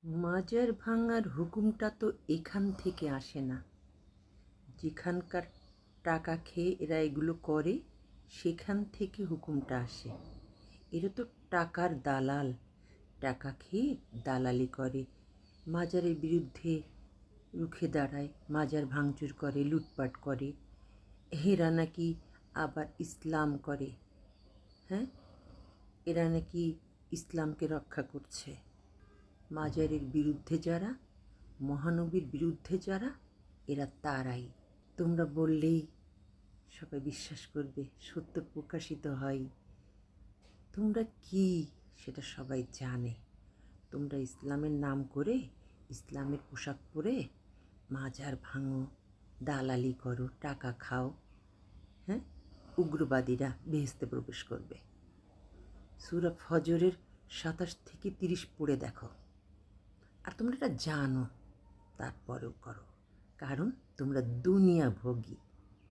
মাজার ভাঙার হুকুমটা তো এখান থেকে আসে না। যেখানকার টাকা খেয়ে এরা এগুলো করে সেখান থেকে হুকুমটা আসে। এরা তো টাকার দালাল, টাকা খেয়ে দালালি করে, মাজারের বিরুদ্ধে রুখে দাঁড়ায়, মাজার ভাঙচুর করে, লুটপাট করে। এরা নাকি আবার ইসলাম করে। হ্যাঁ, এরা নাকি ইসলামকে রক্ষা করছে। মাজারের বিরুদ্ধে যারা, মহানবীর বিরুদ্ধে যারা, এরা তারাই। তোমরা বললেই সবাই বিশ্বাস করবে, সত্য প্রকাশিত হয়। তোমরা কি সেটা সবাই জানে। তোমরা ইসলামের নাম করে, ইসলামের পোশাক পরে মাজার ভাঙো, দালালি করো, টাকা খাও। হ্যাঁ, উগ্রবাদীরা বেহেশতে প্রবেশ করবে। সূরা ফজরের ২৭ থেকে ৩০ পড়ে দেখো। আর তোমরা এটা জানো, তারপরেও করো, কারণ তোমরা দুনিয়া ভোগী।